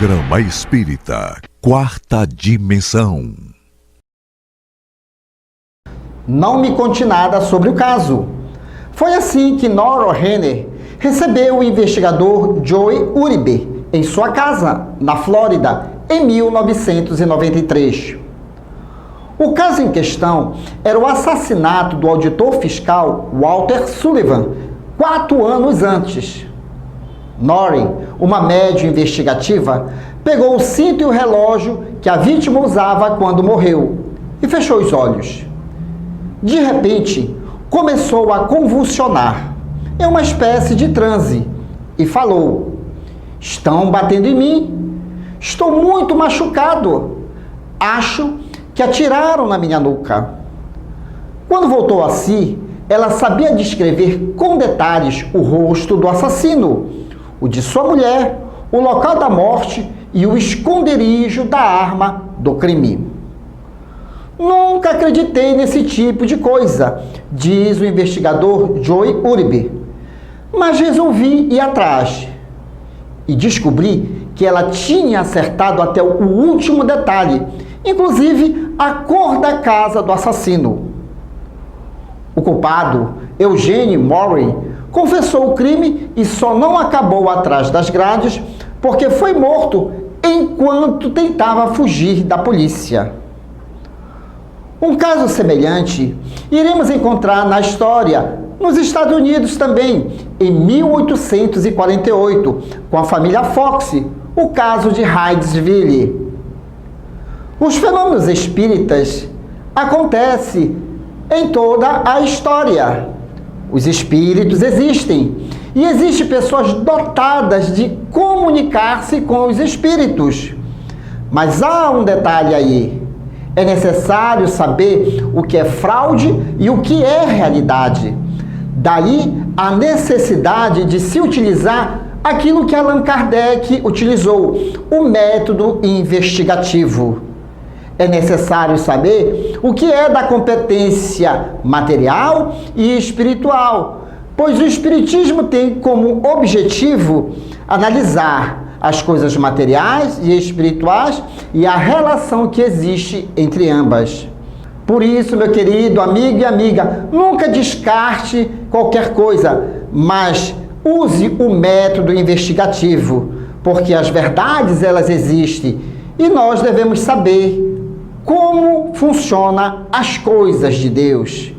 Programa Espírita Quarta Dimensão. Não me conte nada sobre o caso. Foi assim que Nora Renner recebeu o investigador Joe Uribe em sua casa, na Flórida, em 1993. O caso em questão era o assassinato do auditor fiscal Walter Sullivan, 4 anos antes. Noreen, uma médium investigativa, pegou o cinto e o relógio que a vítima usava quando morreu e fechou os olhos. De repente, começou a convulsionar, em uma espécie de transe, e falou: "Estão batendo em mim. Estou muito machucado. Acho que atiraram na minha nuca." Quando voltou a si, ela sabia descrever com detalhes o rosto do assassino, o de sua mulher, o local da morte e o esconderijo da arma do crime. "Nunca acreditei nesse tipo de coisa", diz o investigador Joe Uribe, "mas resolvi ir atrás e descobri que ela tinha acertado até o último detalhe, inclusive a cor da casa do assassino." O culpado, Eugene Morin, confessou o crime e só não acabou atrás das grades porque foi morto enquanto tentava fugir da polícia. Um caso semelhante iremos encontrar na história, nos Estados Unidos também, em 1848, com a família Fox, o caso de Hydesville. Os fenômenos espíritas acontecem em toda a história. Os espíritos existem e existem pessoas dotadas de comunicar-se com os espíritos. Mas há um detalhe aí. É necessário saber o que é fraude e o que é realidade. Daí a necessidade de se utilizar aquilo que Allan Kardec utilizou, o método investigativo. É necessário saber o que é da competência material e espiritual, pois o Espiritismo tem como objetivo analisar as coisas materiais e espirituais e a relação que existe entre ambas. Por isso, meu querido amigo e amiga, nunca descarte qualquer coisa, mas use o método investigativo, porque as verdades elas existem e nós devemos saber como funcionam as coisas de Deus.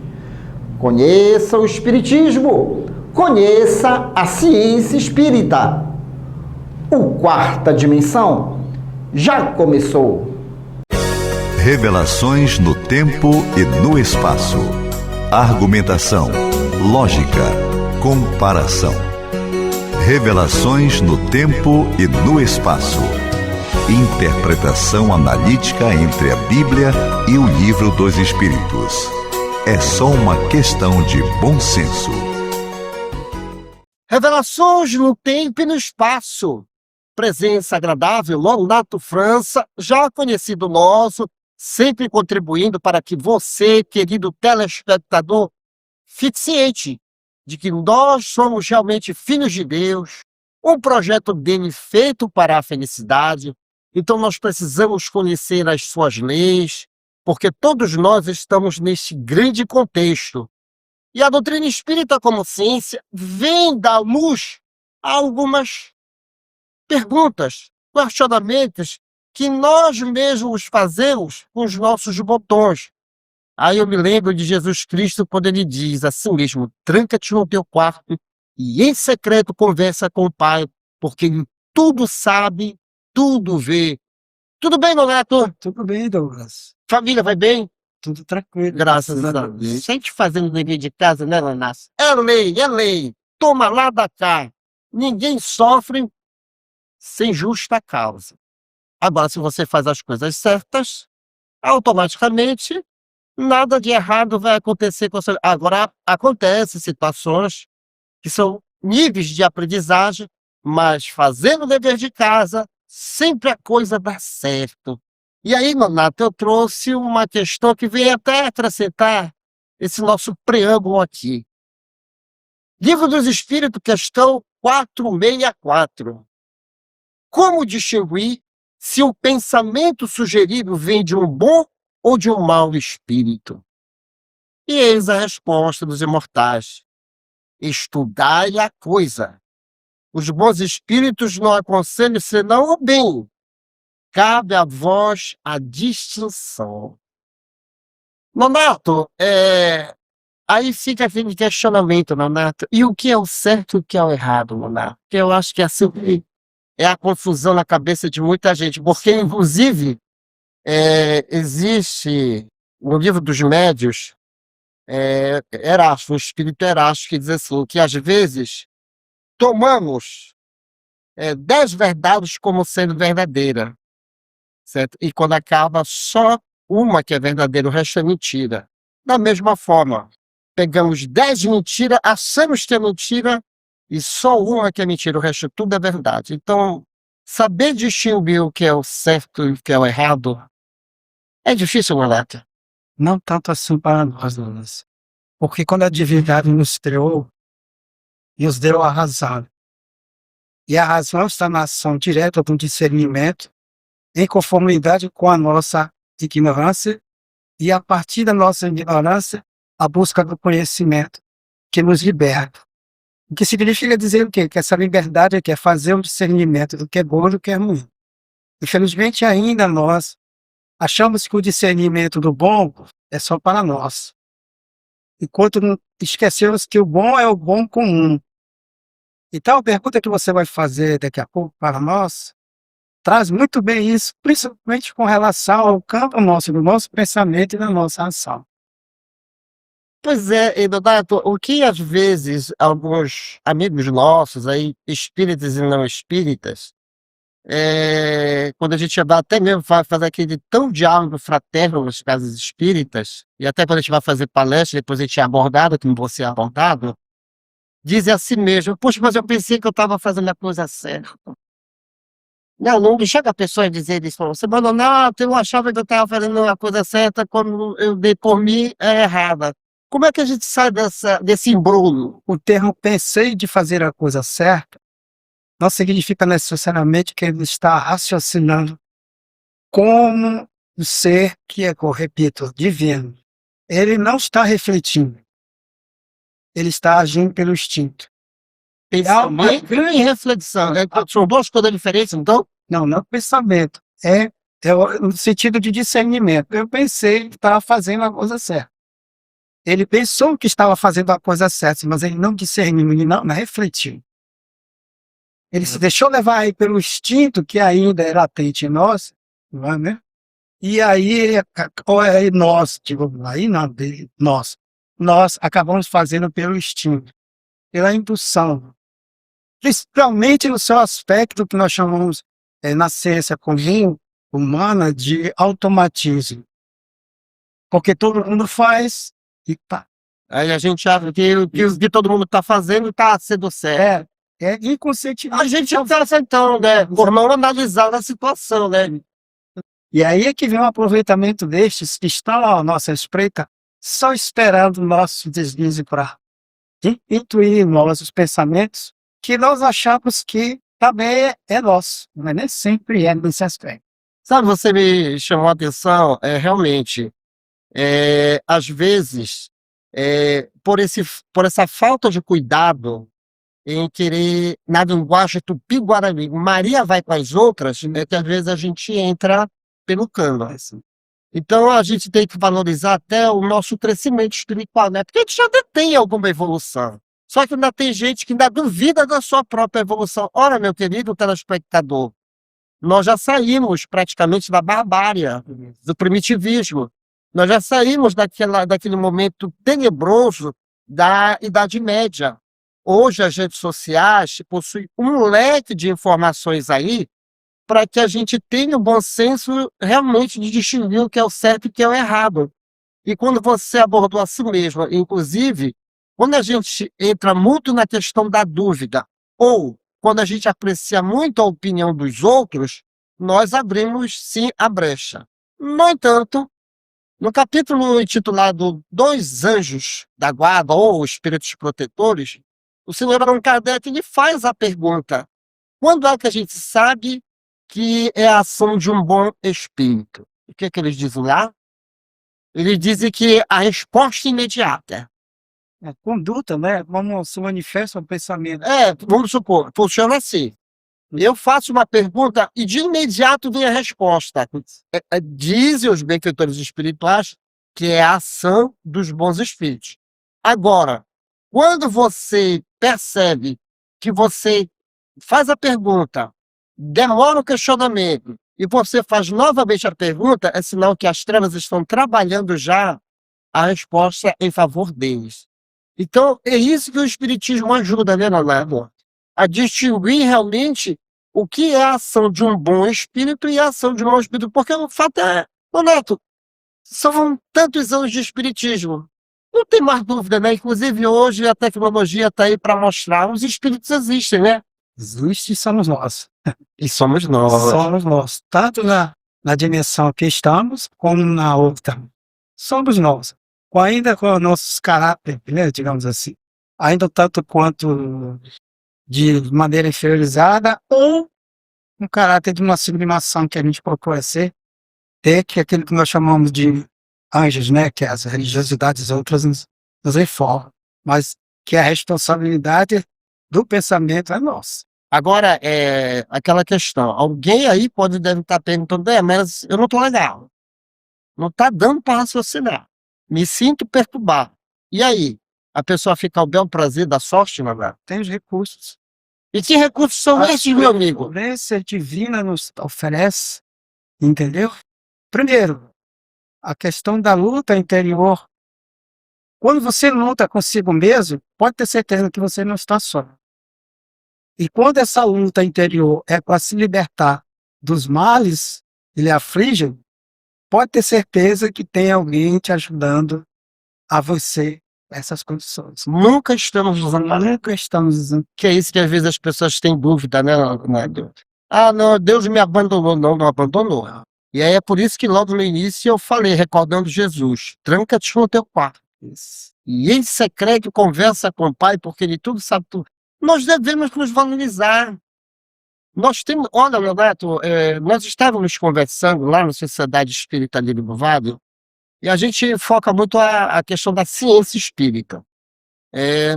Conheça o Espiritismo, conheça a ciência espírita. O Quarta Dimensão já começou. Revelações no tempo e no espaço. Argumentação, lógica, comparação. Revelações no tempo e no espaço. Interpretação analítica entre a Bíblia e o Livro dos Espíritos. É só uma questão de bom senso. Revelações no tempo e no espaço. Presença agradável, Lonato França, já conhecido nosso, sempre contribuindo para que você, querido telespectador, fique ciente de que nós somos realmente filhos de Deus, um projeto dele feito para a felicidade. Então nós precisamos conhecer as suas leis, porque todos nós estamos neste grande contexto. E a doutrina espírita como ciência vem dar luz a algumas perguntas, questionamentos que nós mesmos fazemos com os nossos botões. Aí eu me lembro de Jesus Cristo quando ele diz assim mesmo: "Tranca-te no teu quarto e em secreto conversa com o Pai, porque ele tudo sabe, tudo vê." Tudo bem, Nonato? Tudo bem, Douglas. Família vai bem? Tudo tranquilo. Graças a Deus. Sempre fazendo dever de casa, né, Nonato? É lei, é lei. Toma lá da cá. Ninguém sofre sem justa causa. Agora, se você faz as coisas certas, automaticamente nada de errado vai acontecer com você. Agora, acontecem situações que são níveis de aprendizagem, mas fazendo o dever de casa, sempre a coisa dá certo. E aí, Nonato, eu trouxe uma questão que vem até acrescentar esse nosso preâmbulo aqui. Livro dos Espíritos, questão 464. como distinguir se o pensamento sugerido vem de um bom ou de um mau espírito? E eis a resposta dos imortais: estudai a coisa. Os bons espíritos não aconselham senão o bem. Cabe a vós a distinção. Nonato, aí fica aquele questionamento, Nonato. E o que é o certo e o que é o errado, Nonato? Porque eu acho que assim é a confusão na cabeça de muita gente. Porque, inclusive, existe no livro dos médios, Erasto, o espírito Erasto, que diz assim, que às vezes tomamos 10 verdades como sendo verdadeira, certo? E quando acaba, só uma que é verdadeira, o resto é mentira. Da mesma forma, pegamos 10 mentiras, achamos que é mentira, e só uma que é mentira, o resto tudo é verdade. Então, saber distinguir o que é o certo e o que é o errado é difícil, Moleque. Não tanto assim para nós, Douglas. Porque quando a divindade nos criou, nos deu a razão. E a razão está na ação direta do discernimento, em conformidade com a nossa ignorância, e a partir da nossa ignorância, a busca do conhecimento, que nos liberta. O que significa dizer o quê? Que essa liberdade é fazer o discernimento do que é bom e do que é ruim. Infelizmente, ainda nós achamos que o discernimento do bom é só para nós, enquanto esquecemos que o bom é o bom comum. Então, a pergunta que você vai fazer daqui a pouco para nós traz muito bem isso, principalmente com relação ao campo do nosso pensamento e da nossa ação. Pois é, Donato, o que às vezes alguns amigos nossos, aí, espíritas e não espíritas, quando a gente vai até mesmo fazer aquele tão diálogo fraterno nas casas espíritas, e até quando a gente vai fazer palestra, depois a gente é abordado, como você é abordado, dizem a si mesmo: poxa, mas eu pensei que eu estava fazendo a coisa certa. Não chega a pessoa a dizer isso para você, mas Donato, eu achava que eu estava fazendo a coisa certa, quando eu dei por mim, é errada. Como é que a gente sai desse embrulho? O termo pensei de fazer a coisa certa não significa necessariamente que ele está raciocinando como o ser que é, repito, divino. Ele não está refletindo. Ele está agindo pelo instinto. Pensamento e reflexão. São duas coisas diferentes, então? Não pensamento. É no sentido de discernimento. Eu pensei que estava fazendo a coisa certa. Ele pensou que estava fazendo a coisa certa, mas ele não discerniu, ele não refletiu. Ele se deixou levar aí pelo instinto que ainda é latente em nós, não é, né? E aí, nós acabamos fazendo pelo instinto, pela indução. Principalmente no seu aspecto que nós chamamos na ciência comum humana de automatismo. Porque todo mundo faz e tá. Aí a gente acha que o que todo mundo está fazendo está sendo certo. Inconscientemente. A gente está aceitando, né? Por não analisar a situação, né? E aí é que vem um aproveitamento destes que estão à nossa espreita, só esperando o nosso deslize para intuir em nós os pensamentos que nós achamos que também é nosso, mas nem sempre é nesse aspecto. Sabe, você me chamou a atenção, realmente, às vezes, por essa falta de cuidado em querer, na linguagem tupi-guarani, Maria vai com as outras, que às vezes a gente entra pelo cano. Então a gente tem que valorizar até o nosso crescimento espiritual, né? Porque a gente já tem alguma evolução. Só que ainda tem gente que ainda duvida da sua própria evolução. Ora, meu querido telespectador, nós já saímos praticamente da barbárie, do primitivismo. Nós já saímos daquele momento tenebroso da Idade Média. Hoje as redes sociais possuem um leque de informações aí para que a gente tenha o bom senso realmente de distinguir o que é o certo e o que é o errado. E quando você abordou a si mesmo, inclusive, quando a gente entra muito na questão da dúvida, ou quando a gente aprecia muito a opinião dos outros, nós abrimos sim a brecha. No entanto, no capítulo intitulado Dois Anjos da Guarda, ou Espíritos Protetores, o senhor Allan Kardec lhe faz a pergunta: Quando é que a gente sabe que é a ação de um bom espírito? O que é que eles dizem lá? Eles dizem que a resposta imediata. A conduta, né? Como se manifesta o pensamento. Vamos supor, funciona assim. Eu faço uma pergunta e de imediato vem a resposta. Dizem os benfeitores espirituais que é a ação dos bons espíritos. Agora, quando você percebe que você faz a pergunta, demora o questionamento e você faz novamente a pergunta, é sinal que as trevas estão trabalhando já a resposta em favor deles. Então, é isso que o Espiritismo ajuda, né, Leonardo? A distinguir realmente o que é a ação de um bom espírito e a ação de um mau espírito. Porque o fato é, Neto, são tantos anos de espiritismo. Não tem mais dúvida, né? Inclusive hoje a tecnologia está aí para mostrar, os espíritos existem, né? Existe, somos nós. E somos nós. Somos nós. Tanto na dimensão que estamos, como na outra. Somos nós. Ainda com nossos caráteres, né, digamos assim. Ainda tanto quanto de maneira inferiorizada, ou um caráter de uma sublimação que a gente procura ter, que é aquilo que nós chamamos de anjos, né, que as religiosidades outras nos informam, mas que a responsabilidade do pensamento é nossa. Agora, aquela questão, alguém aí deve estar perguntando, mas eu não estou legal. Não está dando para raciocinar. Me sinto perturbado. E aí? A pessoa fica ao bel prazer da sorte, Leonardo? Tem os recursos. E que recursos são esses, meu amigo? A providência divina nos oferece, entendeu? Primeiro, a questão da luta interior. Quando você luta consigo mesmo, pode ter certeza que você não está só. E quando essa luta interior é para se libertar dos males que lhe afligem, pode ter certeza que tem alguém te ajudando a você nessas condições. Nunca estamos usando. Nunca estamos usando. Que é isso que às vezes as pessoas têm dúvida, né, Deus? Não, Deus me abandonou. Não abandonou. E aí é por isso que logo no início eu falei, recordando Jesus, tranca-te no teu quarto. E em secreto conversa com o Pai, porque Ele tudo sabe tudo. Nós devemos nos valorizar. Nós temos, olha, Leonardo, nós estávamos conversando lá na Sociedade Espírita Livre do Vale, e a gente foca muito a questão da ciência espírita.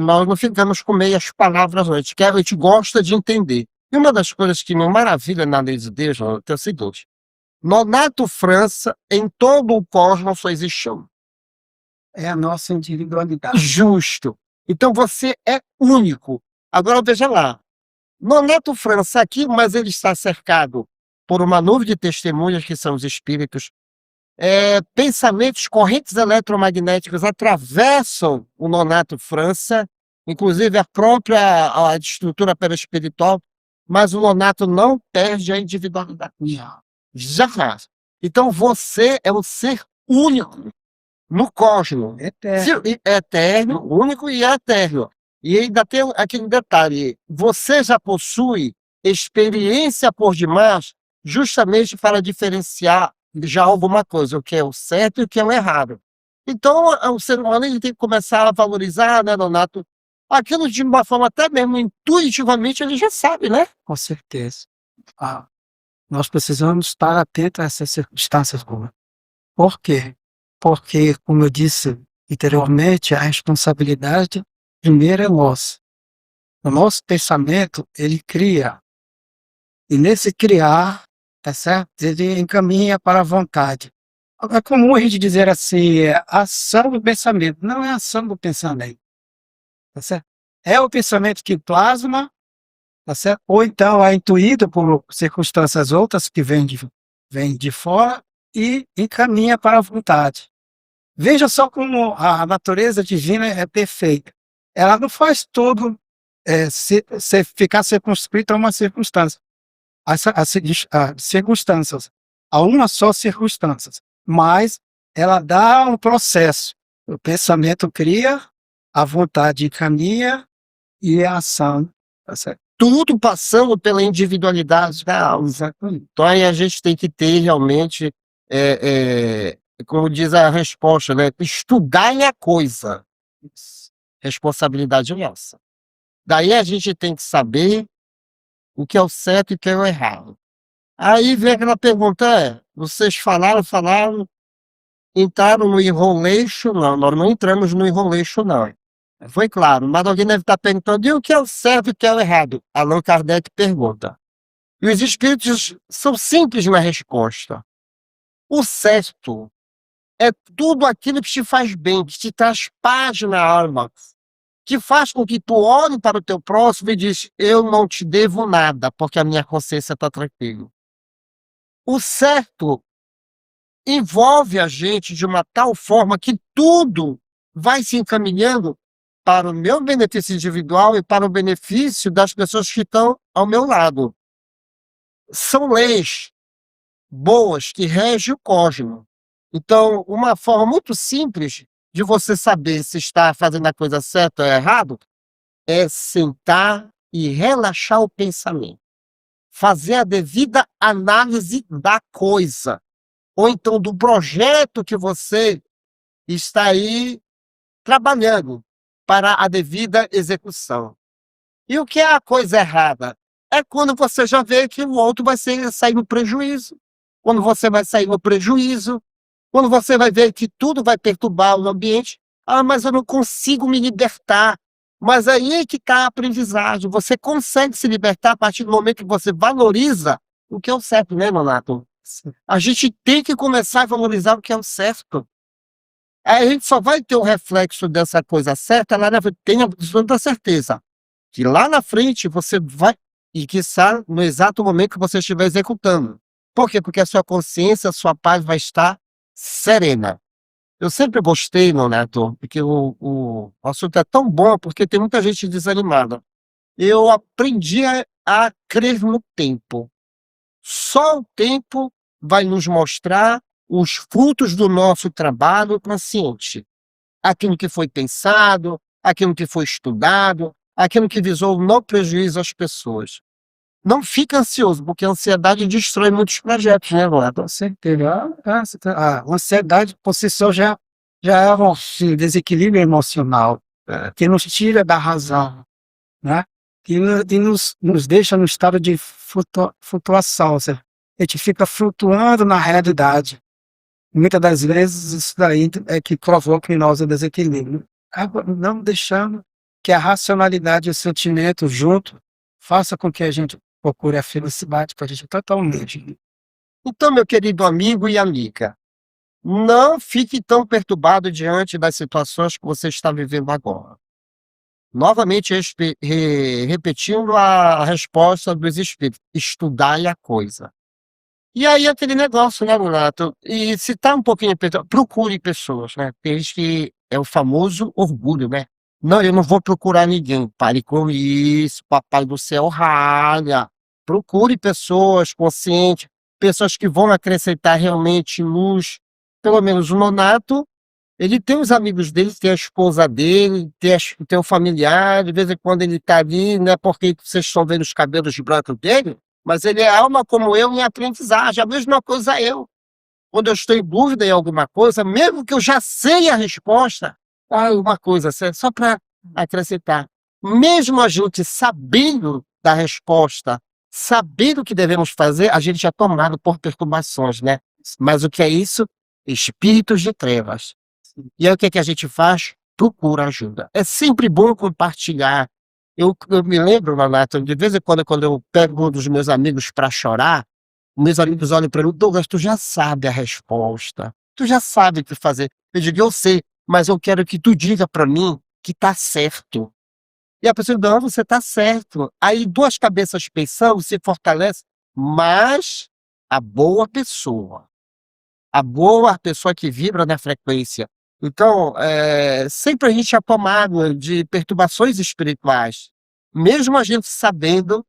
Nós não ficamos com meias palavras, a gente gosta de entender. E uma das coisas que me maravilha na lei de Deus é o seguinte: Nonato França, em todo o cosmos só existe um. É a nossa individualidade. Justo. Então você é único. Agora veja lá, Nonato França aqui, mas ele está cercado por uma nuvem de testemunhas que são os espíritos. Pensamentos, correntes eletromagnéticas atravessam o Nonato França, inclusive a própria a estrutura perispiritual, mas o Nonato não perde a individualidade. Jamais. Então você é um ser único no cosmos. Eterno, único e eterno. E ainda tem aquele detalhe, você já possui experiência por demais justamente para diferenciar já alguma coisa, o que é o certo e o que é o errado. Então, o ser humano ele tem que começar a valorizar, né, Nonato? Aquilo de uma forma até mesmo intuitivamente ele já sabe, né? Com certeza. Nós precisamos estar atentos a essas circunstâncias. Por quê? Porque, como eu disse anteriormente, a responsabilidade primeiro é nossa. O nosso pensamento, ele cria. E nesse criar, tá certo? Ele encaminha para a vontade. É comum a gente dizer assim, ação do pensamento. Não é ação do pensamento. Tá certo? É o pensamento que plasma, tá certo? Ou então é intuído por circunstâncias outras que vêm de fora e encaminha para a vontade. Veja só como a natureza divina é perfeita. Ela não faz tudo ficar circunscrito a uma circunstância. As circunstâncias, a uma só circunstância. Mas ela dá um processo. O pensamento cria, a vontade encaminha e a ação. Tá certo? Tudo passando pela individualidade da alma. Exatamente. Então aí a gente tem que ter realmente, como diz a resposta, né? Estudar é a coisa. Responsabilidade nossa. Daí a gente tem que saber o que é o certo e o que é o errado. Aí vem aquela pergunta, vocês falaram, entraram no enroleixo? Não, nós não entramos no enroleixo, não. Foi claro, mas alguém deve estar perguntando, e o que é o certo e o que é o errado? Allan Kardec pergunta. E os espíritos são simples na resposta. O certo é tudo aquilo que te faz bem, que te traz paz na alma, que faz com que tu olhe para o teu próximo e diz, eu não te devo nada, porque a minha consciência está tranquila. O certo envolve a gente de uma tal forma que tudo vai se encaminhando para o meu benefício individual e para o benefício das pessoas que estão ao meu lado. São leis boas que regem o cosmos. Então, uma forma muito simples de você saber se está fazendo a coisa certa ou errado é sentar e relaxar o pensamento. Fazer a devida análise da coisa. Ou então do projeto que você está aí trabalhando para a devida execução. E o que é a coisa errada? É quando você já vê que o outro vai sair no prejuízo. Quando você vai sair no prejuízo, quando você vai ver que tudo vai perturbar o ambiente, mas eu não consigo me libertar. Mas aí é que está a aprendizagem. Você consegue se libertar a partir do momento que você valoriza o que é o certo, né, Nonato? A gente tem que começar a valorizar o que é o certo. Aí a gente só vai ter o reflexo dessa coisa certa lá na frente. Tenha absoluta certeza que lá na frente você vai, e quiçá no exato momento que você estiver executando. Por quê? Porque a sua consciência, a sua paz vai estar serena. Eu sempre gostei, Nonato, porque o assunto é tão bom, porque tem muita gente desanimada. Eu aprendi a crer no tempo. Só o tempo vai nos mostrar os frutos do nosso trabalho consciente. Aquilo que foi pensado, aquilo que foi estudado, aquilo que visou no prejuízo às pessoas. Não fica ansioso, porque a ansiedade destrói muitos projetos, né, Eduardo? Com certeza. A ansiedade por si só já é um desequilíbrio emocional que nos tira da razão, né? E nos deixa no estado de flutuação, ou seja, a gente fica flutuando na realidade. Muitas das vezes isso daí é que provoca em nós o desequilíbrio. Não deixando que a racionalidade e o sentimento junto faça com que a gente procure a felicidade para a gente totalmente. Então, meu querido amigo e amiga, não fique tão perturbado diante das situações que você está vivendo agora. Novamente, repetindo a resposta dos espíritos, estudai a coisa. E aí aquele negócio, né, Renato? E se tá um pouquinho apertado, procure pessoas, né? Tem gente que é o famoso orgulho, né? Não, eu não vou procurar ninguém. Pare com isso, papai do céu ralha. Procure pessoas conscientes, pessoas que vão acrescentar realmente luz. Pelo menos o Nonato, ele tem os amigos dele, tem a esposa dele, tem o familiar, de vez em quando ele tá ali, né? Porque vocês estão vendo os cabelos brancos dele, mas ele é alma como eu em aprendizagem, a mesma coisa eu. Quando eu estou em dúvida em alguma coisa, mesmo que eu já sei a resposta, uma coisa, só para acrescentar, mesmo a gente sabendo da resposta, sabendo o que devemos fazer, a gente é tomado por perturbações, né? Mas o que é isso? Espíritos de trevas. E aí o que é que a gente faz? Procura ajuda. É sempre bom compartilhar. Eu me lembro, Nonato, de vez em quando eu pego um dos meus amigos para chorar, meus amigos olham para mim, Douglas, tu já sabe a resposta, tu já sabe o que fazer. Eu digo, eu sei, mas eu quero que tu diga para mim que tá certo. E a pessoa diz, não, você tá certo. Aí duas cabeças pensando, se fortalece, mas a boa pessoa que vibra na frequência. Então, sempre a gente é tomado de perturbações espirituais, mesmo a gente sabendo,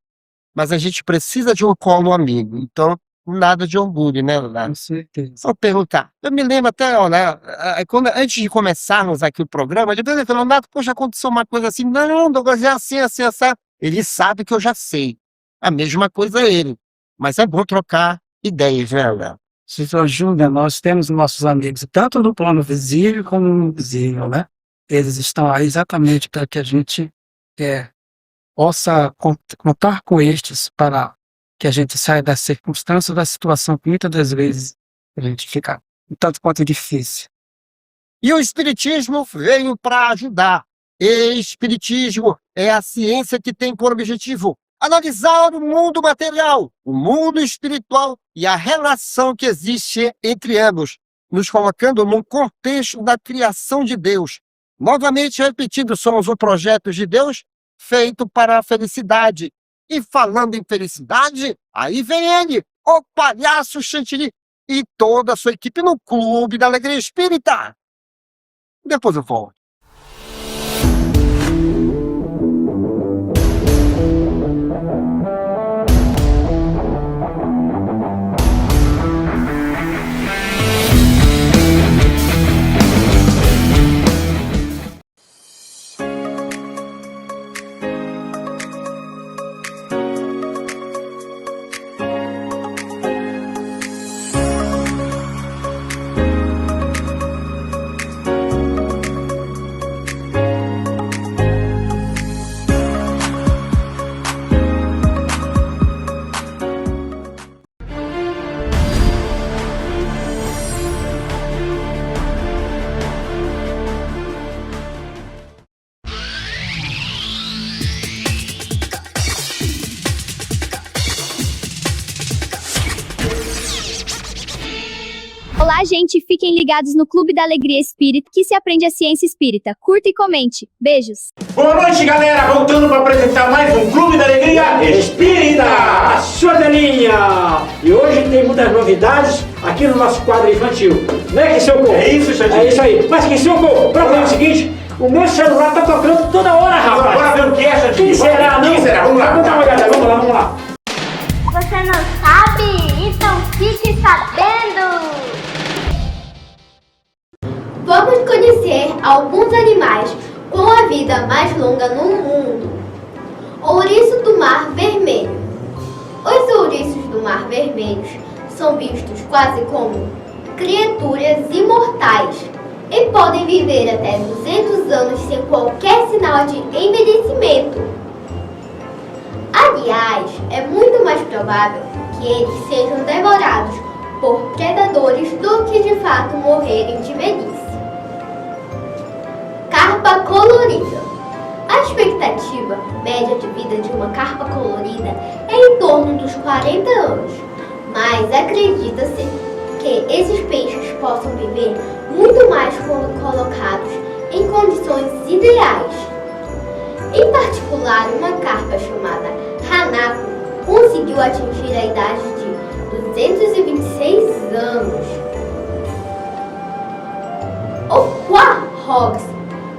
mas a gente precisa de um colo amigo. Então, nada de orgulho, né, Leonardo? Com certeza. Só perguntar. Eu me lembro até, olha, antes de começarmos aqui o programa, ele falou, Leonardo, poxa, aconteceu uma coisa assim. Não, Douglas, é assim, assim, assim. Ele sabe que eu já sei. A mesma coisa é ele. Mas é bom trocar ideias, né, Leonardo? Isso ajuda, nós temos nossos amigos, tanto no plano visível como no invisível, né? Eles estão aí exatamente para que a gente possa contar com estes para que a gente saia das circunstâncias, da situação que muitas das vezes a gente fica um tanto quanto difícil. E o Espiritismo veio para ajudar. E Espiritismo é a ciência que tem por objetivo analisar o mundo material, o mundo espiritual e a relação que existe entre ambos, nos colocando num contexto da criação de Deus. Novamente repetindo, somos o projeto de Deus feito para a felicidade. E falando em felicidade, aí vem ele, o Palhaço Chantilly e toda a sua equipe no Clube da Alegria Espírita. Depois eu volto. Olá, gente! Fiquem ligados no Clube da Alegria Espírita, que se aprende a ciência espírita. Curta e comente. Beijos! Boa noite, galera! Voltando para apresentar mais um Clube da Alegria Espírita! A sua telinha! E hoje tem muitas novidades aqui no nosso quadro infantil. Não é, Kissilco? É isso, Chantilly. É isso aí. Mas, Kissilco, pra fazer o seguinte, o meu celular tá tocando toda hora, rapaz. Bora ver o que é, Chantilly. Quem será, não? Quem será? Vamos lá. Vamos dar uma olhada, vamos lá. Você não sabe? Então fique sabendo! Vamos conhecer alguns animais com a vida mais longa no mundo. Ouriço do Mar Vermelho. Os ouriços do Mar Vermelho são vistos quase como criaturas imortais e podem viver até 200 anos sem qualquer sinal de envelhecimento. Aliás, é muito mais provável que eles sejam devorados por predadores do que de fato morrerem de velhice. Carpa colorida. A expectativa média de vida de uma carpa colorida é em torno dos 40 anos, mas acredita-se que esses peixes possam viver muito mais quando colocados em condições ideais. Em particular, uma carpa chamada Hanako conseguiu atingir a idade de 226 anos. O quahog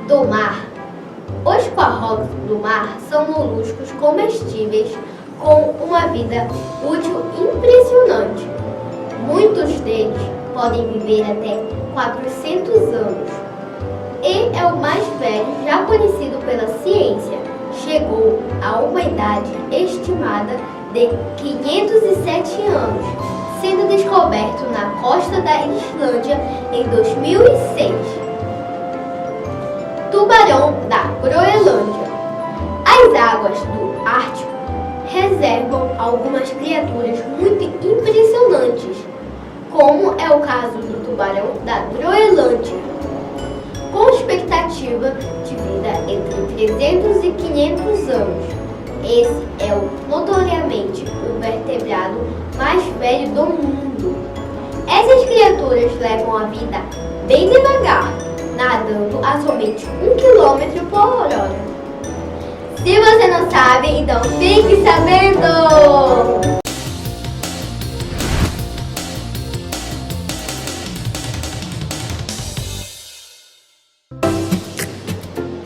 do mar. Os quahog do mar são moluscos comestíveis com uma vida útil impressionante. Muitos deles podem viver até 400 anos. E é o mais velho já conhecido pela ciência. Chegou a uma idade estimada de 507 anos, sendo descoberto na costa da Islândia em 2006. Tubarão da Groenlândia. As águas do Ártico reservam algumas criaturas muito impressionantes, como é o caso do tubarão da Groenlândia, com expectativa de vida entre 300 e 500 anos. Esse é notoriamente o vertebrado mais velho do mundo. Essas criaturas levam a vida bem devagar, nadando a somente 1 km por hora. Se você não sabe, então fique sabendo!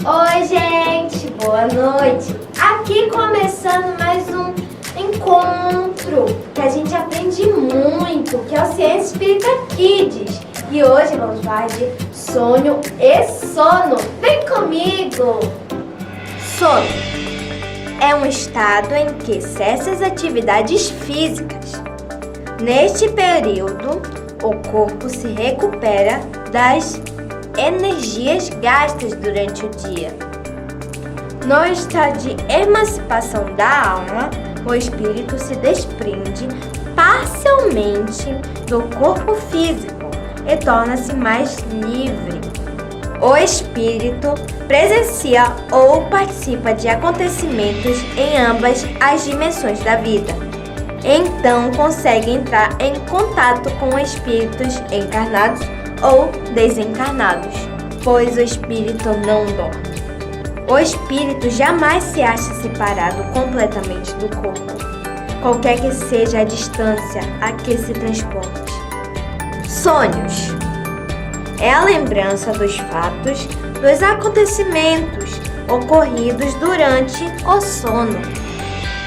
Oi, gente! Boa noite! Aqui começando mais um encontro que a gente aprende muito, que é o Ciência Espírita Kids. E hoje vamos falar de sonho e sono. Vem comigo! Sono é um estado em que cessam as atividades físicas. Neste período, o corpo se recupera das energias gastas durante o dia. No estado de emancipação da alma, o espírito se desprende parcialmente do corpo físico e torna-se mais livre. O espírito presencia ou participa de acontecimentos em ambas as dimensões da vida. Então consegue entrar em contato com espíritos encarnados ou desencarnados, pois o espírito não dorme. O espírito jamais se acha separado completamente do corpo, qualquer que seja a distância a que se transporte. Sonhos é a lembrança dos fatos, dos acontecimentos ocorridos durante o sono.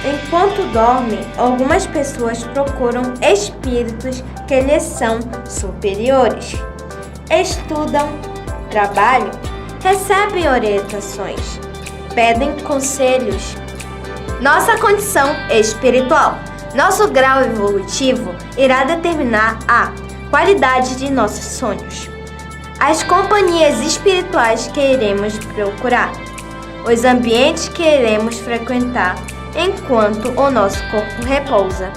Enquanto dorme, algumas pessoas procuram espíritos que lhes são superiores. Estudam, trabalham, recebem orientações, pedem conselhos. Nossa condição espiritual, nosso grau evolutivo irá determinar a qualidade de nossos sonhos, as companhias espirituais que iremos procurar, os ambientes que iremos frequentar enquanto o nosso corpo repousa.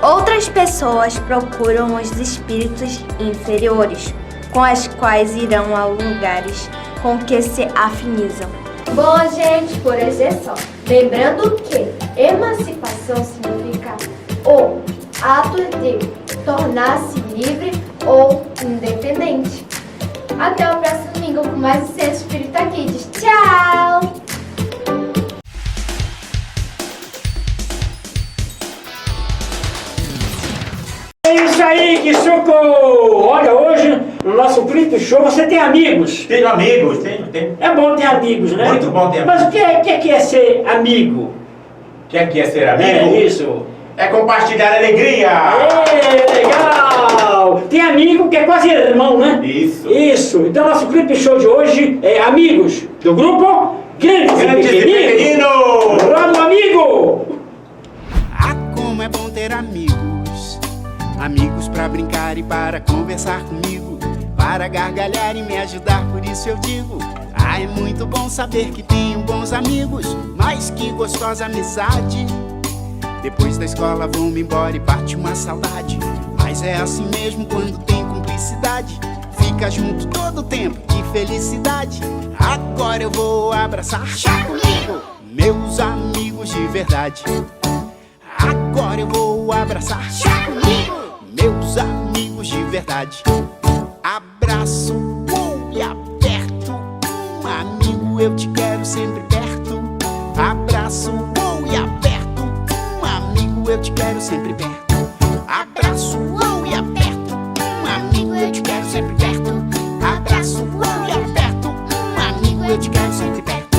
Outras pessoas procuram os espíritos inferiores, com as quais irão a lugares com que se afinizam. Bom, gente, por hoje é só. Lembrando que emancipação significa o ato de tornar-se livre ou independente. Até o próximo domingo com mais um Centro Espírita Kids. Tchau! É isso aí, Kisuko! Olha, hoje no nosso clipe show você tem amigos. Tenho amigos, tenho. É bom ter amigos, né? Muito bom ter Mas o que é ser amigo? O que é ser amigo? É isso. É compartilhar alegria. Legal! Tem amigo que é quase irmão, né? Isso. Isso. Então nosso clipe show de hoje é amigos do grupo Grandes e Pequeninos. Vamos, amigo! Ah, como é bom ter amigos. Amigos pra brincar e para conversar comigo, para gargalhar e me ajudar, por isso eu digo: ah, é muito bom saber que tenho bons amigos, mas que gostosa amizade. Depois da escola vou-me embora e bate uma saudade, mas é assim mesmo quando tem cumplicidade. Fica junto todo o tempo, que felicidade. Agora eu vou abraçar chá comigo, meus amigos de verdade. Agora eu vou abraçar chá comigo, meus amigos de verdade. Abraço e aperto, amigo, eu te quero sempre perto. Abraço e aperto, amigo, eu te quero sempre perto. Abraço e aperto, amigo, eu te quero sempre perto. Abraço e aperto, amigo, eu te quero sempre perto.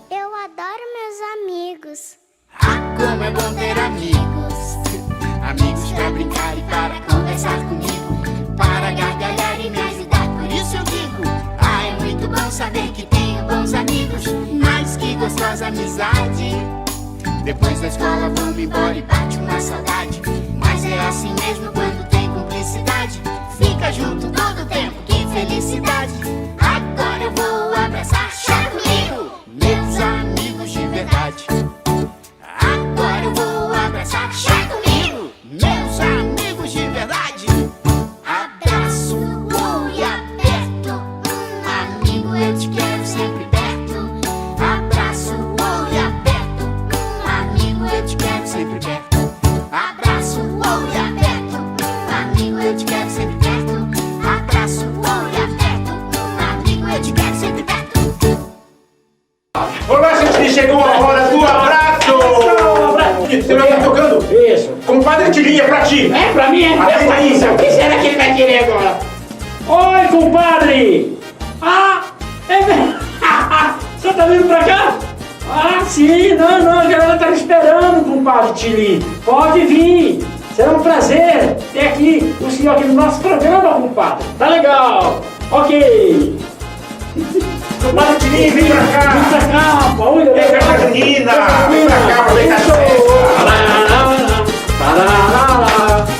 Eu adoro meus amigos. Ah, como é bom ter amigos. Amigos pra brincar e para conversar comigo, para gargalhar e me ajudar, por isso eu digo: ah, é muito bom saber que tenho bons amigos, mas que gostosa amizade. Depois da escola vou-me embora e bate uma saudade, mas é assim mesmo quando tem cumplicidade. Fica junto todo o tempo, que felicidade. Agora eu vou abraçar chá comigo, meus amigos de verdade. Agora eu vou abraçar chá comigo, meus amigos de verdade. Abraço e aperto, amigo, eu te quero sempre perto. Abraço e aperto, amigo, eu te quero sempre perto. Abraço e aperto, amigo, eu te quero sempre perto. Abraço e aperto, amigo, eu te quero sempre perto. Olá, gente, chegou a hora do abraço! Você vai estar tocando? Isso. Compadre Tilinha, pra ti! É pra mim, é? Atenta aí. O que será que ele vai querer agora? Oi, compadre! Ah, é mesmo? Você tá vindo pra cá? Ah, sim, não, a galera tá me esperando, compadre Tilinha. Pode vir, será um prazer ter aqui o senhor aqui no nosso programa, compadre. Tá legal, ok. Compadre Tilinha, vem pra cá! Vem pra cá, pô, olha. Vem pra cá, menina! Vem pra cá, aproveitar a festa!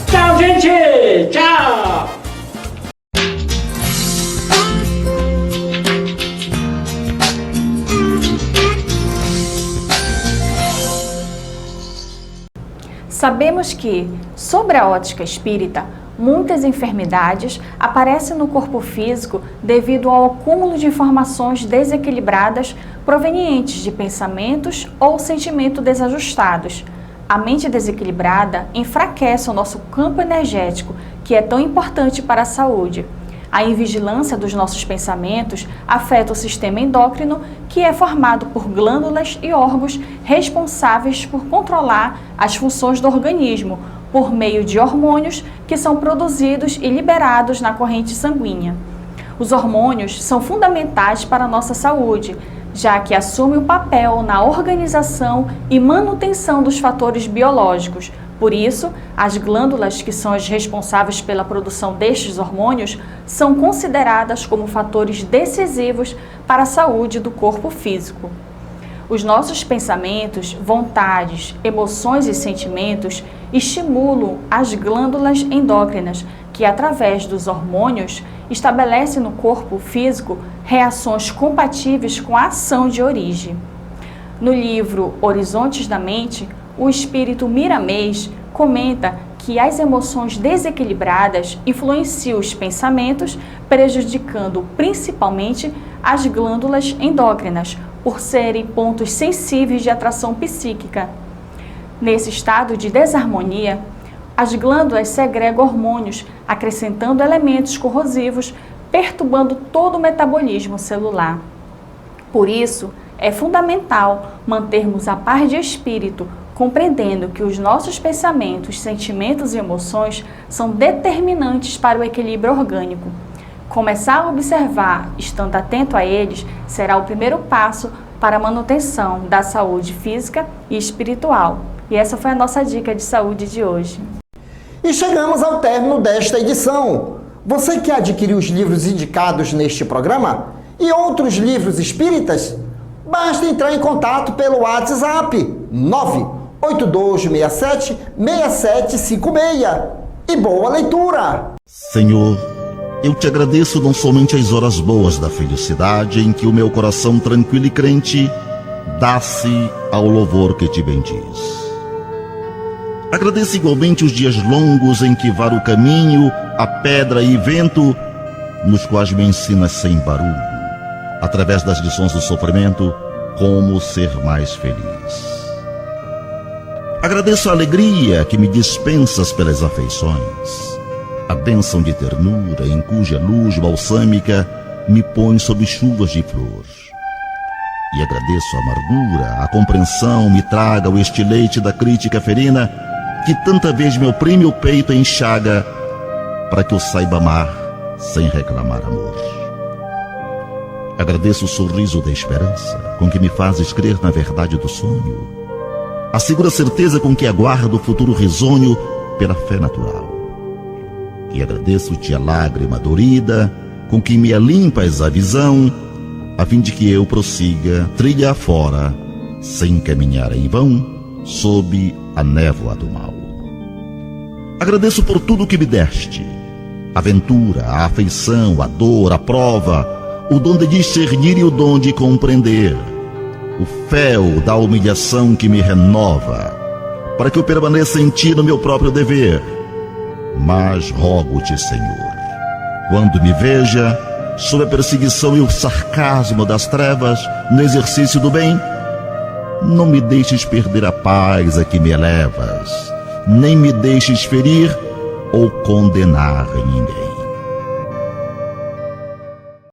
Tchau, gente! Tchau! Sabemos que, sob a ótica espírita, muitas enfermidades aparecem no corpo físico devido ao acúmulo de informações desequilibradas provenientes de pensamentos ou sentimentos desajustados. A mente desequilibrada enfraquece o nosso campo energético, que é tão importante para a saúde. A invigilância dos nossos pensamentos afeta o sistema endócrino, que é formado por glândulas e órgãos responsáveis por controlar as funções do organismo, por meio de hormônios que são produzidos e liberados na corrente sanguínea. Os hormônios são fundamentais para a nossa saúde, já que assumem o papel na organização e manutenção dos fatores biológicos. Por isso, as glândulas, que são as responsáveis pela produção destes hormônios, são consideradas como fatores decisivos para a saúde do corpo físico. Os nossos pensamentos, vontades, emoções e sentimentos estimulam as glândulas endócrinas, que através dos hormônios estabelecem no corpo físico reações compatíveis com a ação de origem. No livro Horizontes da Mente, o espírito Miramês comenta que as emoções desequilibradas influenciam os pensamentos, prejudicando principalmente as glândulas endócrinas, por serem pontos sensíveis de atração psíquica. Nesse estado de desarmonia, as glândulas segregam hormônios, acrescentando elementos corrosivos, perturbando todo o metabolismo celular. Por isso, é fundamental mantermos a paz de espírito, compreendendo que os nossos pensamentos, sentimentos e emoções são determinantes para o equilíbrio orgânico. Começar a observar, estando atento a eles, será o primeiro passo para a manutenção da saúde física e espiritual. E essa foi a nossa dica de saúde de hoje. E chegamos ao término desta edição. Você quer adquirir os livros indicados neste programa e outros livros espíritas? Basta entrar em contato pelo WhatsApp 98267-6756. E boa leitura! Senhor, eu te agradeço não somente as horas boas da felicidade em que o meu coração tranquilo e crente dá-se ao louvor que te bendiz. Agradeço igualmente os dias longos em que varo o caminho, a pedra e vento, nos quais me ensinas sem barulho, através das lições do sofrimento, como ser mais feliz. Agradeço a alegria que me dispensas pelas afeições, a bênção de ternura em cuja luz balsâmica me põe sob chuvas de flor. E agradeço a amargura, a compreensão me traga o estileite da crítica ferina que tanta vez me oprime o peito e enxaga para que eu saiba amar sem reclamar amor. Agradeço o sorriso da esperança com que me fazes crer na verdade do sonho, a segura certeza com que aguardo o futuro risonho pela fé natural. E agradeço-te a lágrima dorida com que me alimpas a visão, a fim de que eu prossiga trilha afora, sem caminhar em vão, sob a névoa do mal. Agradeço por tudo que me deste, a aventura, a afeição, a dor, a prova, o dom de discernir e o dom de compreender, o fel da humilhação que me renova, para que eu permaneça em ti no meu próprio dever. Mas rogo-te, Senhor, quando me veja sob a perseguição e o sarcasmo das trevas no exercício do bem, não me deixes perder a paz a que me elevas, nem me deixes ferir ou condenar ninguém.